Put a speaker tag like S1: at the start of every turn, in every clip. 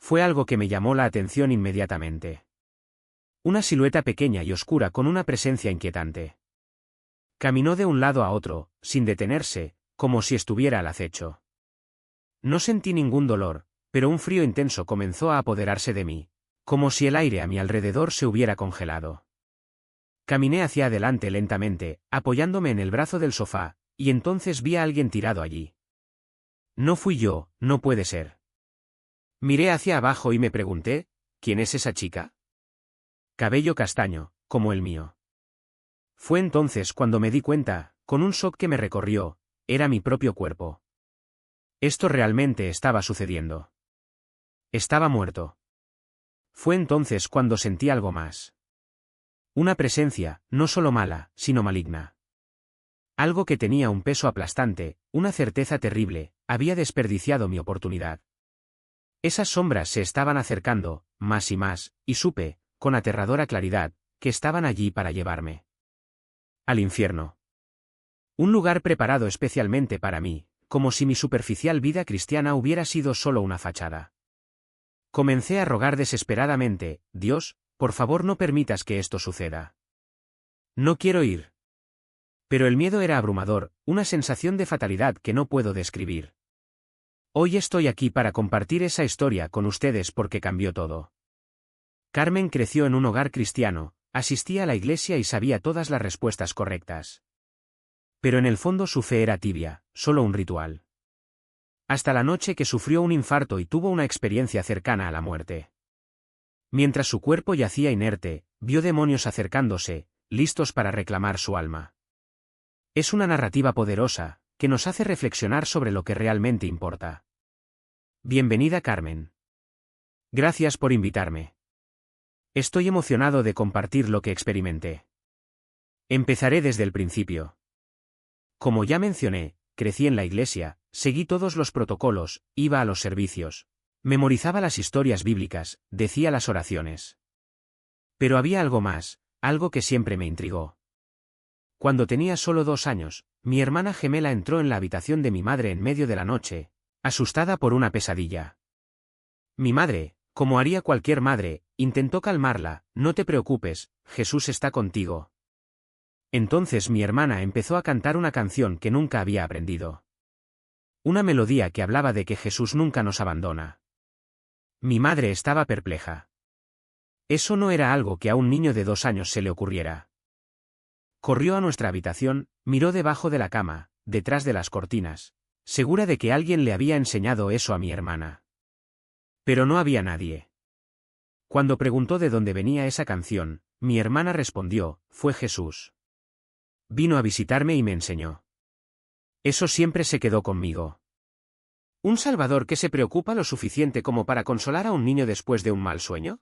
S1: Fue algo que me llamó la atención inmediatamente. Una silueta pequeña y oscura con una presencia inquietante. Caminó de un lado a otro, sin detenerse, como si estuviera al acecho. No sentí ningún dolor, pero un frío intenso comenzó a apoderarse de mí, como si el aire a mi alrededor se hubiera congelado. Caminé hacia adelante lentamente, apoyándome en el brazo del sofá, y entonces vi a alguien tirado allí. No fui yo, no puede ser. Miré hacia abajo y me pregunté, ¿quién es esa chica? Cabello castaño, como el mío. Fue entonces cuando me di cuenta, con un shock que me recorrió, era mi propio cuerpo. Esto realmente estaba sucediendo. Estaba muerto. Fue entonces cuando sentí algo más. Una presencia, no solo mala, sino maligna. Algo que tenía un peso aplastante, una certeza terrible, había desperdiciado mi oportunidad. Esas sombras se estaban acercando, más y más, y supe, con aterradora claridad, que estaban allí para llevarme. Al infierno. Un lugar preparado especialmente para mí, como si mi superficial vida cristiana hubiera sido solo una fachada. Comencé a rogar desesperadamente, Dios, por favor no permitas que esto suceda. No quiero ir. Pero el miedo era abrumador, una sensación de fatalidad que no puedo describir. Hoy estoy aquí para compartir esa historia con ustedes porque cambió todo. Carmen creció en un hogar cristiano, asistía a la iglesia y sabía todas las respuestas correctas. Pero en el fondo su fe era tibia, solo un ritual. Hasta la noche que sufrió un infarto y tuvo una experiencia cercana a la muerte. Mientras su cuerpo yacía inerte, vio demonios acercándose, listos para reclamar su alma. Es una narrativa poderosa, que nos hace reflexionar sobre lo que realmente importa. Bienvenida, Carmen. Gracias por invitarme. Estoy emocionado de compartir lo que experimenté. Empezaré desde el principio. Como ya mencioné, crecí en la iglesia, seguí todos los protocolos, iba a los servicios, memorizaba las historias bíblicas, decía las oraciones. Pero había algo más, algo que siempre me intrigó. Cuando tenía solo 2 años, mi hermana gemela entró en la habitación de mi madre en medio de la noche, asustada por una pesadilla. Mi madre, como haría cualquier madre, intentó calmarla, no te preocupes, Jesús está contigo. Entonces mi hermana empezó a cantar una canción que nunca había aprendido. Una melodía que hablaba de que Jesús nunca nos abandona. Mi madre estaba perpleja. Eso no era algo que a un niño de 2 años se le ocurriera. Corrió a nuestra habitación, miró debajo de la cama, detrás de las cortinas, segura de que alguien le había enseñado eso a mi hermana. Pero no había nadie. Cuando preguntó de dónde venía esa canción, mi hermana respondió, fue Jesús. Vino a visitarme y me enseñó. Eso siempre se quedó conmigo. ¿Un Salvador que se preocupa lo suficiente como para consolar a un niño después de un mal sueño?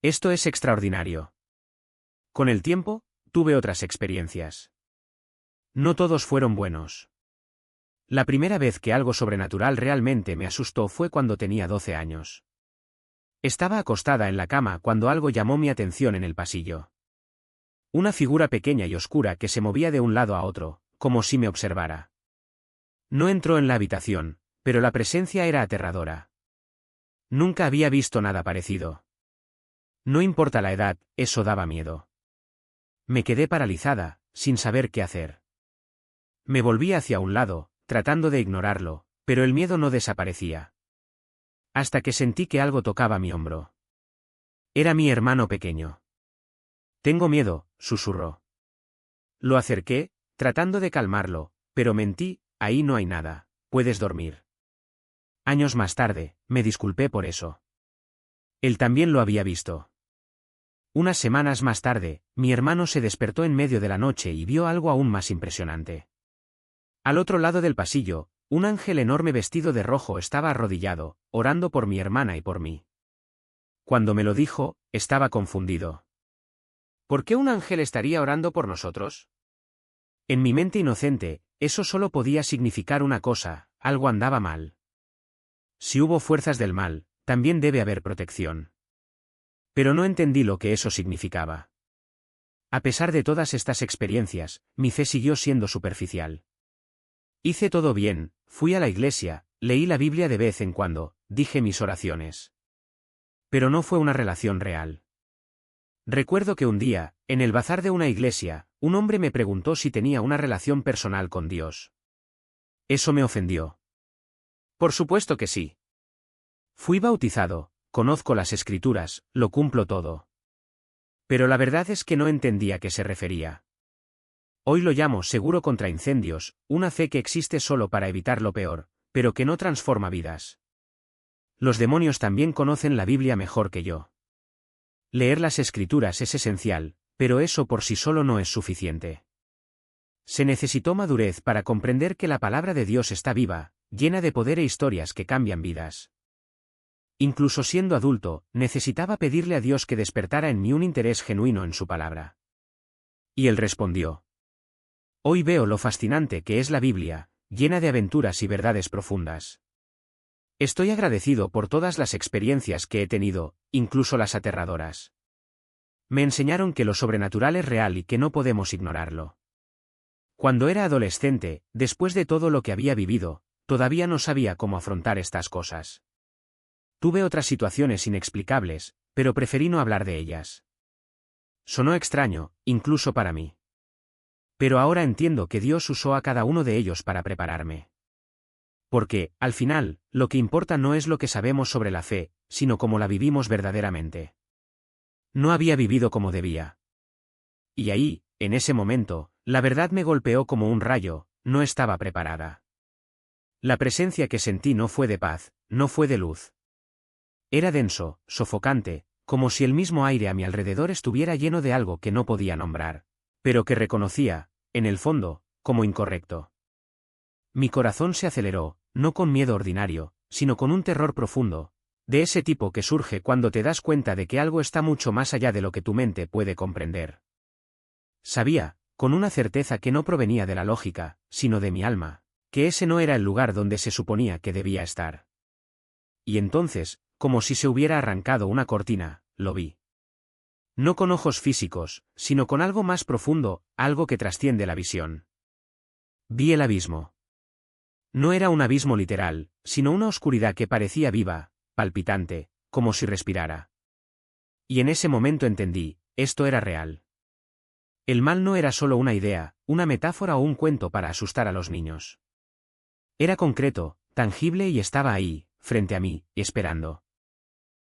S1: Esto es extraordinario. Con el tiempo, tuve otras experiencias. No todos fueron buenos. La primera vez que algo sobrenatural realmente me asustó fue cuando tenía 12 años. Estaba acostada en la cama cuando algo llamó mi atención en el pasillo. Una figura pequeña y oscura que se movía de un lado a otro, como si me observara. No entró en la habitación, pero la presencia era aterradora. Nunca había visto nada parecido. No importa la edad, eso daba miedo. Me quedé paralizada, sin saber qué hacer. Me volví hacia un lado, tratando de ignorarlo, pero el miedo no desaparecía. Hasta que sentí que algo tocaba mi hombro. Era mi hermano pequeño. Tengo miedo, susurró. Lo acerqué, tratando de calmarlo, pero mentí, ahí no hay nada, puedes dormir. Años más tarde, me disculpé por eso. Él también lo había visto. Unas semanas más tarde, mi hermano se despertó en medio de la noche y vio algo aún más impresionante. Al otro lado del pasillo, un ángel enorme vestido de rojo estaba arrodillado, orando por mi hermana y por mí. Cuando me lo dijo, estaba confundido. ¿Por qué un ángel estaría orando por nosotros? En mi mente inocente, eso solo podía significar una cosa, algo andaba mal. Si hubo fuerzas del mal, también debe haber protección. Pero no entendí lo que eso significaba. A pesar de todas estas experiencias, mi fe siguió siendo superficial. Hice todo bien, fui a la iglesia, leí la Biblia de vez en cuando, dije mis oraciones. Pero no fue una relación real. Recuerdo que un día, en el bazar de una iglesia, un hombre me preguntó si tenía una relación personal con Dios. Eso me ofendió. Por supuesto que sí. Fui bautizado, conozco las Escrituras, lo cumplo todo. Pero la verdad es que no entendía a qué se refería. Hoy lo llamo seguro contra incendios, una fe que existe solo para evitar lo peor, pero que no transforma vidas. Los demonios también conocen la Biblia mejor que yo. Leer las Escrituras es esencial, pero eso por sí solo no es suficiente. Se necesitó madurez para comprender que la palabra de Dios está viva, llena de poder e historias que cambian vidas. Incluso siendo adulto, necesitaba pedirle a Dios que despertara en mí un interés genuino en su palabra. Y él respondió. Hoy veo lo fascinante que es la Biblia, llena de aventuras y verdades profundas. Estoy agradecido por todas las experiencias que he tenido, incluso las aterradoras. Me enseñaron que lo sobrenatural es real y que no podemos ignorarlo. Cuando era adolescente, después de todo lo que había vivido, todavía no sabía cómo afrontar estas cosas. Tuve otras situaciones inexplicables, pero preferí no hablar de ellas. Sonó extraño, incluso para mí. Pero ahora entiendo que Dios usó a cada uno de ellos para prepararme. Porque, al final, lo que importa no es lo que sabemos sobre la fe, sino cómo la vivimos verdaderamente. No había vivido como debía. Y ahí, en ese momento, la verdad me golpeó como un rayo, no estaba preparada. La presencia que sentí no fue de paz, no fue de luz. Era denso, sofocante, como si el mismo aire a mi alrededor estuviera lleno de algo que no podía nombrar, pero que reconocía, en el fondo, como incorrecto. Mi corazón se aceleró, no con miedo ordinario, sino con un terror profundo, de ese tipo que surge cuando te das cuenta de que algo está mucho más allá de lo que tu mente puede comprender. Sabía, con una certeza que no provenía de la lógica, sino de mi alma, que ese no era el lugar donde se suponía que debía estar. Y entonces, como si se hubiera arrancado una cortina, lo vi. No con ojos físicos, sino con algo más profundo, algo que trasciende la visión. Vi el abismo. No era un abismo literal, sino una oscuridad que parecía viva, palpitante, como si respirara. Y en ese momento entendí, esto era real. El mal no era solo una idea, una metáfora o un cuento para asustar a los niños. Era concreto, tangible y estaba ahí, frente a mí, esperando.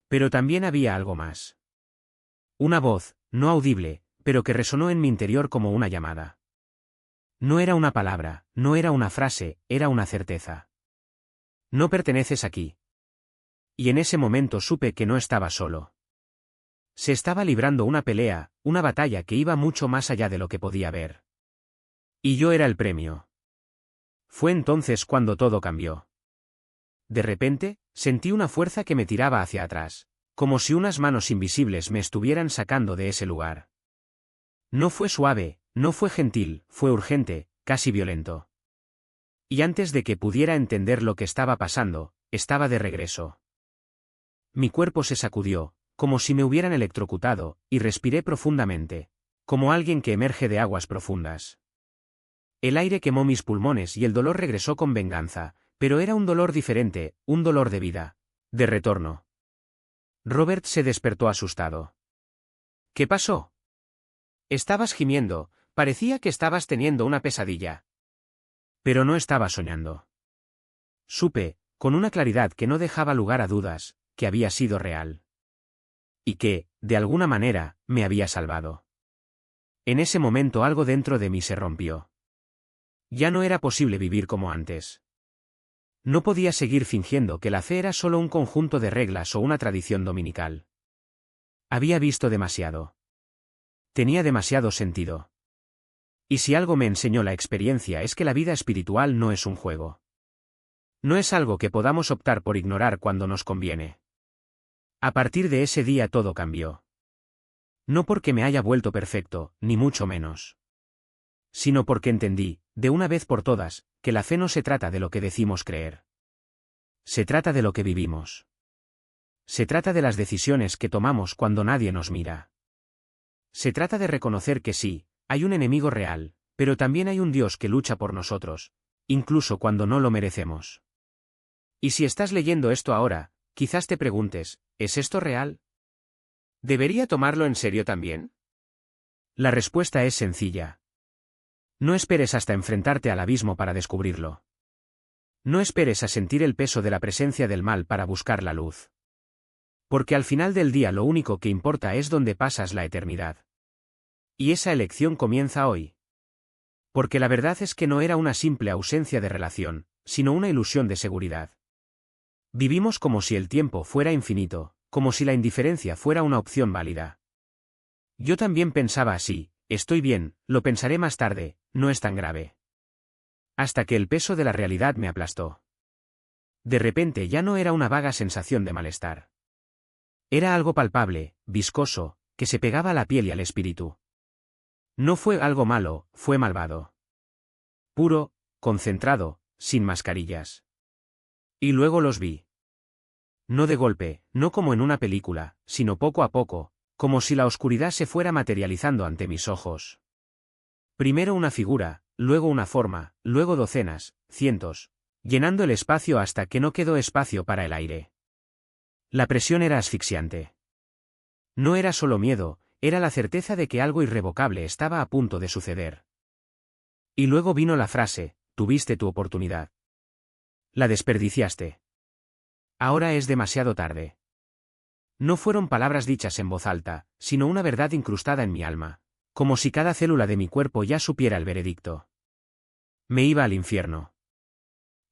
S1: Pero también había algo más. Una voz, no audible, pero que resonó en mi interior como una llamada. No era una palabra, no era una frase, era una certeza. No perteneces aquí. Y en ese momento supe que no estaba solo. Se estaba librando una pelea, una batalla que iba mucho más allá de lo que podía ver. Y yo era el premio. Fue entonces cuando todo cambió. De repente, sentí una fuerza que me tiraba hacia atrás, como si unas manos invisibles me estuvieran sacando de ese lugar. No fue suave, no fue gentil, fue urgente, casi violento. Y antes de que pudiera entender lo que estaba pasando, estaba de regreso. Mi cuerpo se sacudió, como si me hubieran electrocutado, y respiré profundamente, como alguien que emerge de aguas profundas. El aire quemó mis pulmones y el dolor regresó con venganza, pero era un dolor diferente, un dolor de vida, de retorno. Robert se despertó asustado. ¿Qué pasó? Estabas gimiendo, parecía que estabas teniendo una pesadilla. Pero no estaba soñando. Supe, con una claridad que no dejaba lugar a dudas, que había sido real. Y que, de alguna manera, me había salvado. En ese momento algo dentro de mí se rompió. Ya no era posible vivir como antes. No podía seguir fingiendo que la fe era solo un conjunto de reglas o una tradición dominical. Había visto demasiado. Tenía demasiado sentido. Y si algo me enseñó la experiencia es que la vida espiritual no es un juego. No es algo que podamos optar por ignorar cuando nos conviene. A partir de ese día todo cambió. No porque me haya vuelto perfecto, ni mucho menos. Sino porque entendí, de una vez por todas, que la fe no se trata de lo que decimos creer. Se trata de lo que vivimos. Se trata de las decisiones que tomamos cuando nadie nos mira. Se trata de reconocer que sí, hay un enemigo real, pero también hay un Dios que lucha por nosotros, incluso cuando no lo merecemos. Y si estás leyendo esto ahora, Quizás te preguntes, ¿es esto real? ¿Debería tomarlo en serio también? La respuesta es sencilla. No esperes hasta enfrentarte al abismo para descubrirlo. No esperes a sentir el peso de la presencia del mal para buscar la luz. Porque al final del día lo único que importa es dónde pasas la eternidad. Y esa elección comienza hoy. Porque la verdad es que no era una simple ausencia de relación, sino una ilusión de seguridad. Vivimos como si el tiempo fuera infinito, como si la indiferencia fuera una opción válida. Yo también pensaba así, estoy bien, lo pensaré más tarde, no es tan grave. Hasta que el peso de la realidad me aplastó. De repente ya no era una vaga sensación de malestar. Era algo palpable, viscoso, que se pegaba a la piel y al espíritu. No fue algo malo, fue malvado. Puro, concentrado, sin mascarillas. Y luego los vi. No de golpe, no como en una película, sino poco a poco, como si la oscuridad se fuera materializando ante mis ojos. Primero una figura, luego una forma, luego docenas, cientos, llenando el espacio hasta que no quedó espacio para el aire. La presión era asfixiante. No era solo miedo, era la certeza de que algo irrevocable estaba a punto de suceder. Y luego vino la frase, tuviste tu oportunidad. La desperdiciaste. Ahora es demasiado tarde. No fueron palabras dichas en voz alta, sino una verdad incrustada en mi alma, como si cada célula de mi cuerpo ya supiera el veredicto. Me iba al infierno.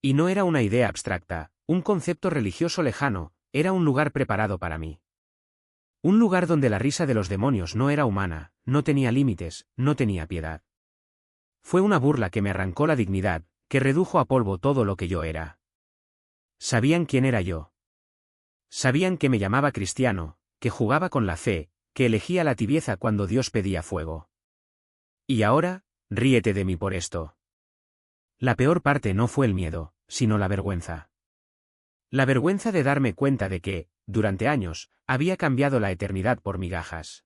S1: Y no era una idea abstracta, un concepto religioso lejano, era un lugar preparado para mí. Un lugar donde la risa de los demonios no era humana, no tenía límites, no tenía piedad. Fue una burla que me arrancó la dignidad, que redujo a polvo todo lo que yo era. Sabían quién era yo. Sabían que me llamaba cristiano, que jugaba con la fe, que elegía la tibieza cuando Dios pedía fuego. Y ahora, ríete de mí por esto. La peor parte no fue el miedo, sino la vergüenza. La vergüenza de darme cuenta de que, durante años, había cambiado la eternidad por migajas.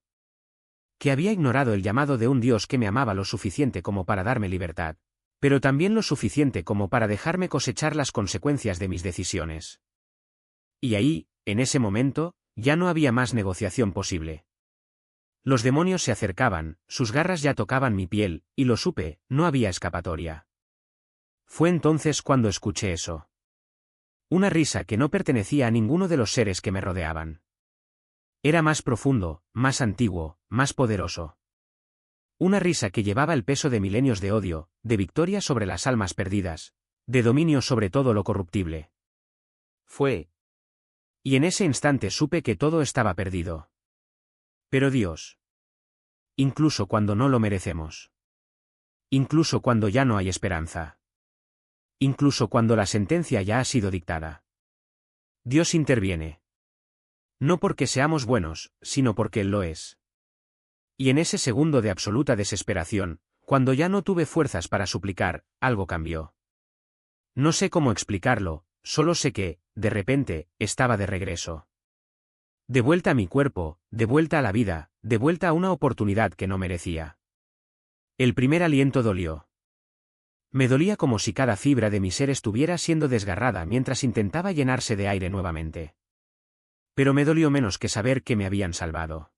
S1: Que había ignorado el llamado de un Dios que me amaba lo suficiente como para darme libertad, pero también lo suficiente como para dejarme cosechar las consecuencias de mis decisiones. Y ahí, en ese momento, ya no había más negociación posible. Los demonios se acercaban, sus garras ya tocaban mi piel, y lo supe, no había escapatoria. Fue entonces cuando escuché eso. Una risa que no pertenecía a ninguno de los seres que me rodeaban. Era más profundo, más antiguo, más poderoso. Una risa que llevaba el peso de milenios de odio, de victoria sobre las almas perdidas, de dominio sobre todo lo corruptible. Fue. Y en ese instante supe que todo estaba perdido. Pero Dios. Incluso cuando no lo merecemos. Incluso cuando ya no hay esperanza. Incluso cuando la sentencia ya ha sido dictada. Dios interviene. No porque seamos buenos, sino porque Él lo es. Y en ese segundo de absoluta desesperación, cuando ya no tuve fuerzas para suplicar, algo cambió. No sé cómo explicarlo, solo sé que, de repente, estaba de regreso. De vuelta a mi cuerpo, de vuelta a la vida, de vuelta a una oportunidad que no merecía. El primer aliento dolió. Me dolía como si cada fibra de mi ser estuviera siendo desgarrada mientras intentaba llenarse de aire nuevamente. Pero me dolió menos que saber que me habían salvado.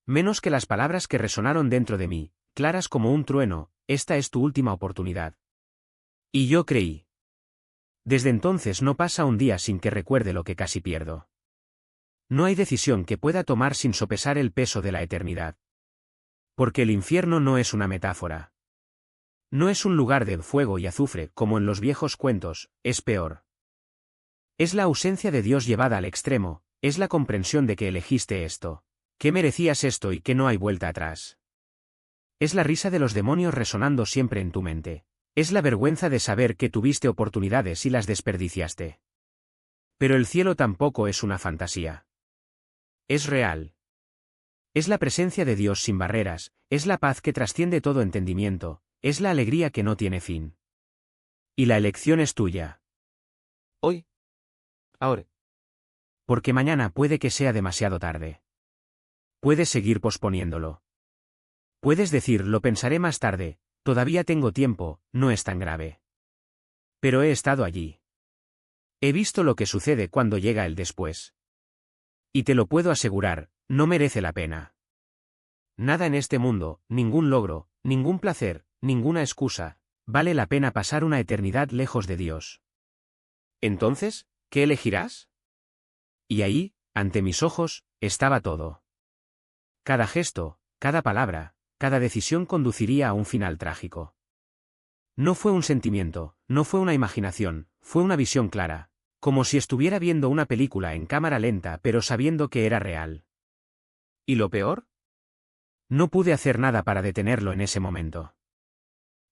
S1: Menos que las palabras que resonaron dentro de mí, claras como un trueno, esta es tu última oportunidad. Y yo creí. Desde entonces no pasa un día sin que recuerde lo que casi pierdo. No hay decisión que pueda tomar sin sopesar el peso de la eternidad. Porque el infierno no es una metáfora. No es un lugar de fuego y azufre como en los viejos cuentos, es peor. Es la ausencia de Dios llevada al extremo, es la comprensión de que elegiste esto, que merecías esto y que no hay vuelta atrás. Es la risa de los demonios resonando siempre en tu mente. Es la vergüenza de saber que tuviste oportunidades y las desperdiciaste. Pero el cielo tampoco es una fantasía. Es real. Es la presencia de Dios sin barreras, es la paz que trasciende todo entendimiento, es la alegría que no tiene fin. Y la elección es tuya.
S2: Hoy. Ahora.
S1: Porque mañana puede que sea demasiado tarde. Puedes seguir posponiéndolo. Puedes decir lo pensaré más tarde, todavía tengo tiempo, no es tan grave. Pero he estado allí. He visto lo que sucede cuando llega el después. Y te lo puedo asegurar, no merece la pena. Nada en este mundo, ningún logro, ningún placer, ninguna excusa, vale la pena pasar una eternidad lejos de Dios. Entonces, ¿qué elegirás? Y ahí, ante mis ojos, estaba todo. Cada gesto, cada palabra, cada decisión conduciría a un final trágico. No fue un sentimiento, no fue una imaginación, fue una visión clara, como si estuviera viendo una película en cámara lenta pero sabiendo que era real. ¿Y lo peor? No pude hacer nada para detenerlo en ese momento.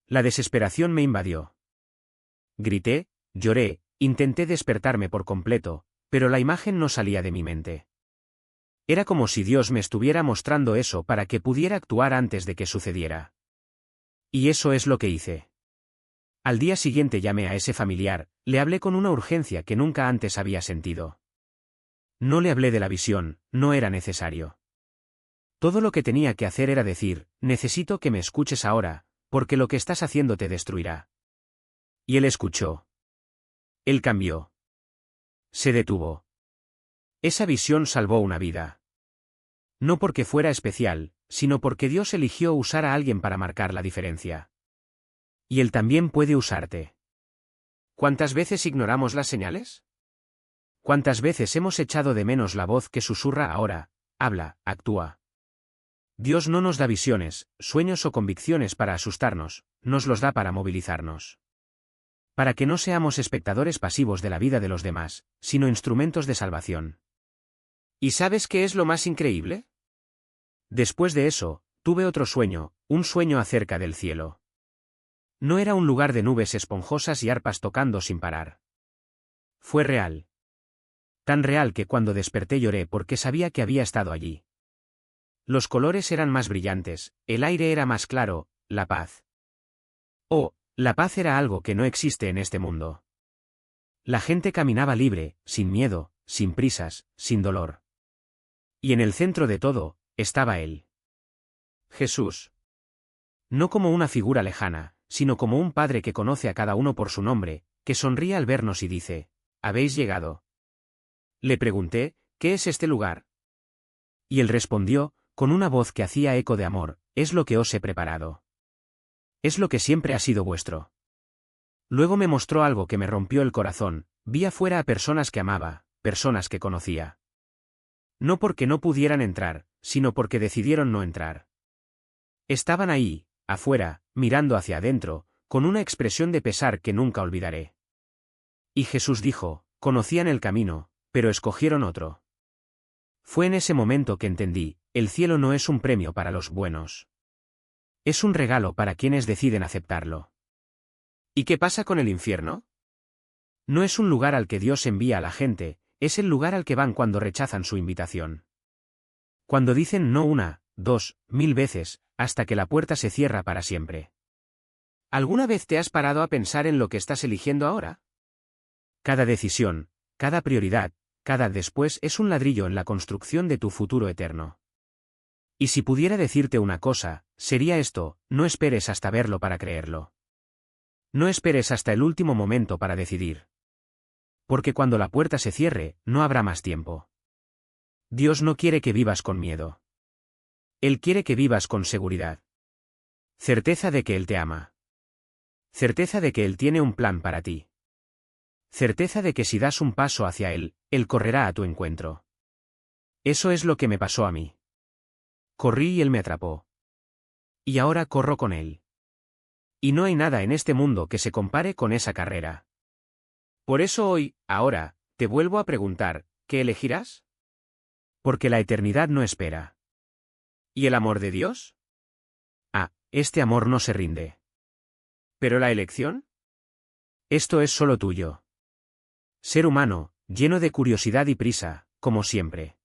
S1: La desesperación me invadió. Grité, lloré, intenté despertarme por completo, pero la imagen no salía de mi mente. Era como si Dios me estuviera mostrando eso para que pudiera actuar antes de que sucediera. Y eso es lo que hice. Al día siguiente llamé a ese familiar, le hablé con una urgencia que nunca antes había sentido. No le hablé de la visión, no era necesario. Todo lo que tenía que hacer era decir, necesito que me escuches ahora, porque lo que estás haciendo te destruirá. Y él escuchó. Él cambió. Se detuvo. Esa visión salvó una vida. No porque fuera especial, sino porque Dios eligió usar a alguien para marcar la diferencia. Y Él también puede usarte. ¿Cuántas veces ignoramos las señales? ¿Cuántas veces hemos echado de menos la voz que susurra ahora, habla, actúa? Dios no nos da visiones, sueños o convicciones para asustarnos, nos los da para movilizarnos. Para que no seamos espectadores pasivos de la vida de los demás, sino instrumentos de salvación. ¿Y sabes qué es lo más increíble? Después de eso, tuve otro sueño, un sueño acerca del cielo. No era un lugar de nubes esponjosas y arpas tocando sin parar. Fue real. Tan real que cuando desperté lloré porque sabía que había estado allí. Los colores eran más brillantes, el aire era más claro, la paz. Oh, la paz era algo que no existe en este mundo. La gente caminaba libre, sin miedo, sin prisas, sin dolor. Y en el centro de todo, estaba Él. Jesús. No como una figura lejana, sino como un padre que conoce a cada uno por su nombre, que sonríe al vernos y dice, ¿habéis llegado? Le pregunté, ¿qué es este lugar? Y él respondió, con una voz que hacía eco de amor, es lo que os he preparado. Es lo que siempre ha sido vuestro. Luego me mostró algo que me rompió el corazón, vi afuera a personas que amaba, personas que conocía. No porque no pudieran entrar, sino porque decidieron no entrar. Estaban ahí, afuera, mirando hacia adentro, con una expresión de pesar que nunca olvidaré. Y Jesús dijo, conocían el camino, pero escogieron otro. Fue en ese momento que entendí, el cielo no es un premio para los buenos. Es un regalo para quienes deciden aceptarlo. ¿Y qué pasa con el infierno? No es un lugar al que Dios envía a la gente, es el lugar al que van cuando rechazan su invitación. Cuando dicen no 1, 2, 1000 veces, hasta que la puerta se cierra para siempre. ¿Alguna vez te has parado a pensar en lo que estás eligiendo ahora? Cada decisión, cada prioridad, cada después es un ladrillo en la construcción de tu futuro eterno. Y si pudiera decirte una cosa, sería esto, no esperes hasta verlo para creerlo. No esperes hasta el último momento para decidir. Porque cuando la puerta se cierre, no habrá más tiempo. Dios no quiere que vivas con miedo. Él quiere que vivas con seguridad. Certeza de que Él te ama. Certeza de que Él tiene un plan para ti. Certeza de que si das un paso hacia Él, Él correrá a tu encuentro. Eso es lo que me pasó a mí. Corrí y Él me atrapó. Y ahora corro con Él. Y no hay nada en este mundo que se compare con esa carrera. Por eso hoy, ahora, te vuelvo a preguntar, ¿qué elegirás? Porque la eternidad no espera. ¿Y el amor de Dios? Ah, este amor no se rinde. ¿Pero la elección? Esto es solo tuyo. Ser humano, lleno de curiosidad y prisa, como siempre.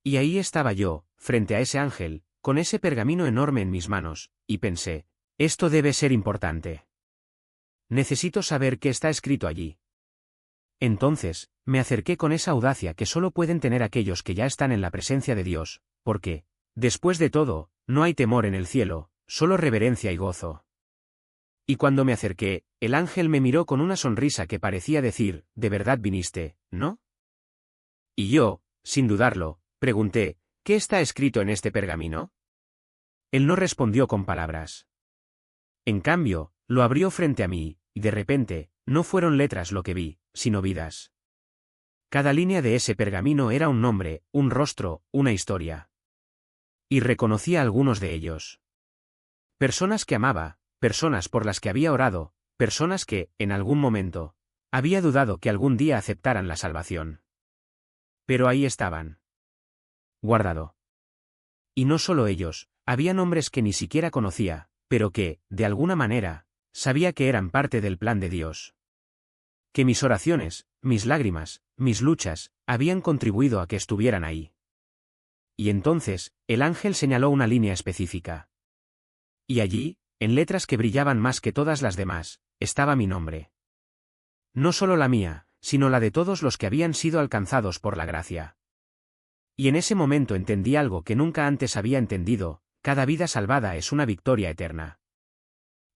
S1: Y ahí estaba yo, frente a ese ángel, con ese pergamino enorme en mis manos, y pensé, esto debe ser importante. Necesito saber qué está escrito allí. Entonces, me acerqué con esa audacia que solo pueden tener aquellos que ya están en la presencia de Dios, porque, después de todo, no hay temor en el cielo, solo reverencia y gozo. Y cuando me acerqué, el ángel me miró con una sonrisa que parecía decir, ¿de verdad viniste, no? Y yo, sin dudarlo, pregunté, ¿qué está escrito en este pergamino? Él no respondió con palabras. En cambio, lo abrió frente a mí, y de repente, no fueron letras lo que vi, sino vidas. Cada línea de ese pergamino era un nombre, un rostro, una historia. Y reconocí a algunos de ellos. Personas que amaba, personas por las que había orado, personas que, en algún momento, había dudado que algún día aceptaran la salvación. Pero ahí estaban. Guardado. Y no solo ellos, había nombres que ni siquiera conocía, pero que, de alguna manera, sabía que eran parte del plan de Dios. Que mis oraciones, mis lágrimas, mis luchas, habían contribuido a que estuvieran ahí. Y entonces, el ángel señaló una línea específica. Y allí, en letras que brillaban más que todas las demás, estaba mi nombre. No solo la mía, sino la de todos los que habían sido alcanzados por la gracia. Y en ese momento entendí algo que nunca antes había entendido: cada vida salvada es una victoria eterna.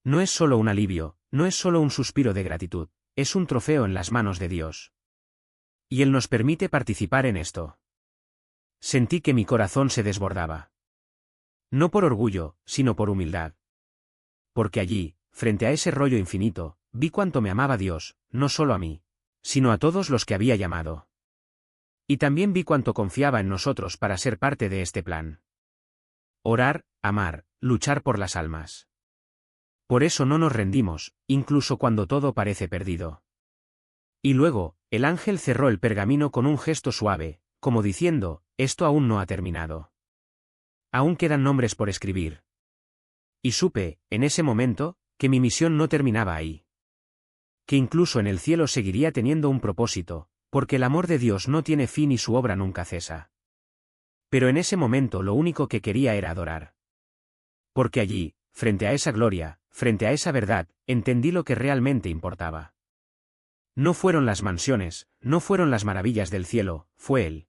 S1: No es solo un alivio, no es solo un suspiro de gratitud, es un trofeo en las manos de Dios. Y Él nos permite participar en esto. Sentí que mi corazón se desbordaba. No por orgullo, sino por humildad. Porque allí, frente a ese rollo infinito, vi cuánto me amaba Dios, no solo a mí, sino a todos los que había llamado. Y también vi cuánto confiaba en nosotros para ser parte de este plan. Orar, amar, luchar por las almas. Por eso no nos rendimos, incluso cuando todo parece perdido. Y luego, el ángel cerró el pergamino con un gesto suave, como diciendo, esto aún no ha terminado. Aún quedan nombres por escribir. Y supe, en ese momento, que mi misión no terminaba ahí. Que incluso en el cielo seguiría teniendo un propósito, porque el amor de Dios no tiene fin y su obra nunca cesa. Pero en ese momento lo único que quería era adorar. Porque allí, frente a esa gloria, frente a esa verdad, entendí lo que realmente importaba. No fueron las mansiones, no fueron las maravillas del cielo, fue Él.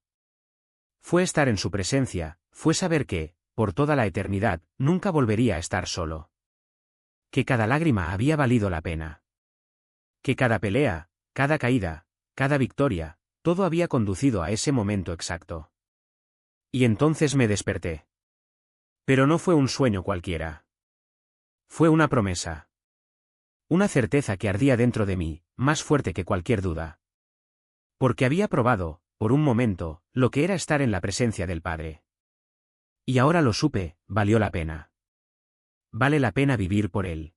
S1: Fue estar en su presencia, fue saber que, por toda la eternidad, nunca volvería a estar solo. Que cada lágrima había valido la pena. Que cada pelea, cada caída, cada victoria, todo había conducido a ese momento exacto. Y entonces me desperté. Pero no fue un sueño cualquiera. Fue una promesa. Una certeza que ardía dentro de mí, más fuerte que cualquier duda. Porque había probado, por un momento, lo que era estar en la presencia del Padre. Y ahora lo supe, valió la pena. Vale la pena vivir por Él.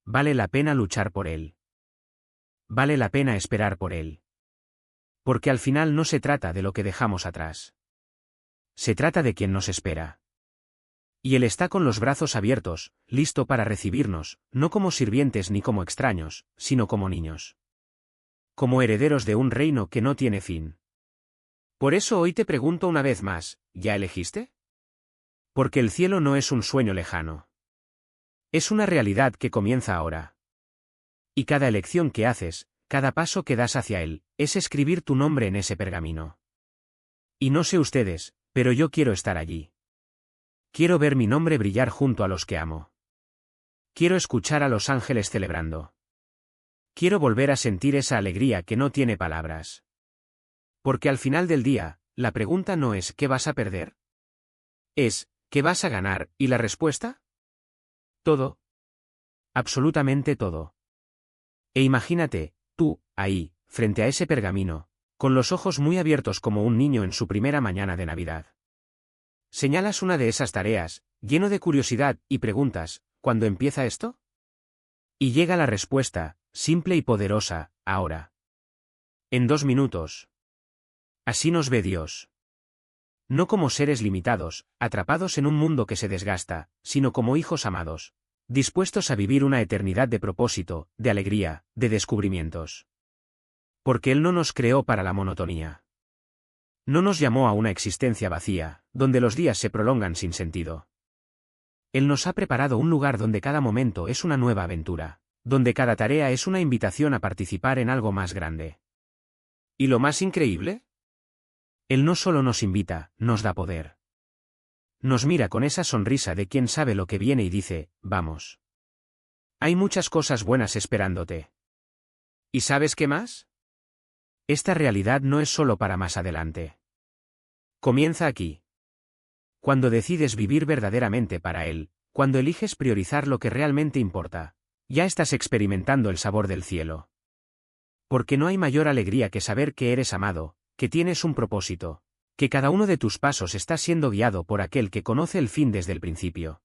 S1: Vale la pena luchar por Él. Vale la pena esperar por Él. Porque al final no se trata de lo que dejamos atrás. Se trata de quien nos espera. Y Él está con los brazos abiertos, listo para recibirnos, no como sirvientes ni como extraños, sino como niños. Como herederos de un reino que no tiene fin. Por eso hoy te pregunto una vez más, ¿ya elegiste? Porque el cielo no es un sueño lejano. Es una realidad que comienza ahora. Y cada elección que haces, cada paso que das hacia él, es escribir tu nombre en ese pergamino. Y no sé ustedes, pero yo quiero estar allí. Quiero ver mi nombre brillar junto a los que amo. Quiero escuchar a los ángeles celebrando. Quiero volver a sentir esa alegría que no tiene palabras. Porque al final del día, la pregunta no es ¿qué vas a perder? Es ¿qué vas a ganar? ¿Y la respuesta? Todo. Absolutamente todo. E imagínate, tú, ahí, frente a ese pergamino, con los ojos muy abiertos como un niño en su primera mañana de Navidad. Señalas una de esas tareas, lleno de curiosidad, y preguntas, ¿cuándo empieza esto? Y llega la respuesta, simple y poderosa, ahora. En 2 minutos. Así nos ve Dios. No como seres limitados, atrapados en un mundo que se desgasta, sino como hijos amados, dispuestos a vivir una eternidad de propósito, de alegría, de descubrimientos. Porque Él no nos creó para la monotonía. No nos llamó a una existencia vacía, donde los días se prolongan sin sentido. Él nos ha preparado un lugar donde cada momento es una nueva aventura, donde cada tarea es una invitación a participar en algo más grande. ¿Y lo más increíble? Él no solo nos invita, nos da poder. Nos mira con esa sonrisa de quien sabe lo que viene y dice, vamos. Hay muchas cosas buenas esperándote. ¿Y sabes qué más? Esta realidad no es solo para más adelante. Comienza aquí. Cuando decides vivir verdaderamente para Él, cuando eliges priorizar lo que realmente importa, ya estás experimentando el sabor del cielo. Porque no hay mayor alegría que saber que eres amado, que tienes un propósito, que cada uno de tus pasos está siendo guiado por aquel que conoce el fin desde el principio.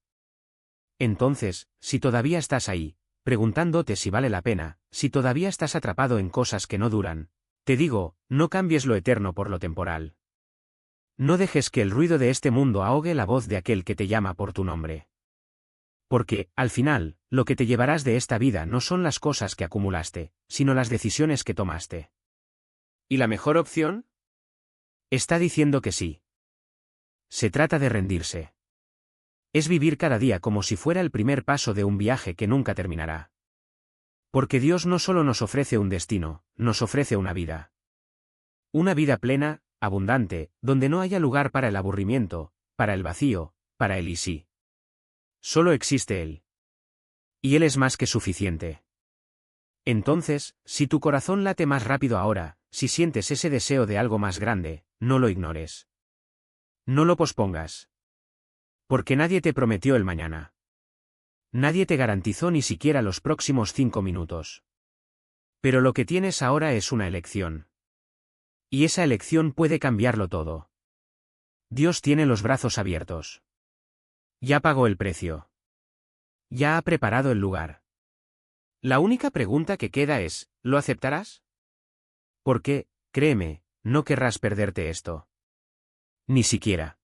S1: Entonces, si todavía estás ahí, preguntándote si vale la pena, si todavía estás atrapado en cosas que no duran, te digo, no cambies lo eterno por lo temporal. No dejes que el ruido de este mundo ahogue la voz de aquel que te llama por tu nombre. Porque, al final, lo que te llevarás de esta vida no son las cosas que acumulaste, sino las decisiones que tomaste. ¿Y la mejor opción? Está diciendo que sí. Se trata de rendirse. Es vivir cada día como si fuera el primer paso de un viaje que nunca terminará. Porque Dios no solo nos ofrece un destino, nos ofrece una vida. Una vida plena, abundante, donde no haya lugar para el aburrimiento, para el vacío, para el y sí. Solo existe Él. Y Él es más que suficiente. Entonces, si tu corazón late más rápido ahora, si sientes ese deseo de algo más grande, no lo ignores. No lo pospongas. Porque nadie te prometió el mañana. Nadie te garantizó ni siquiera los próximos 5 minutos. Pero lo que tienes ahora es una elección. Y esa elección puede cambiarlo todo. Dios tiene los brazos abiertos. Ya pagó el precio. Ya ha preparado el lugar. La única pregunta que queda es, ¿lo aceptarás? Porque, créeme, no querrás perderte esto. Ni siquiera.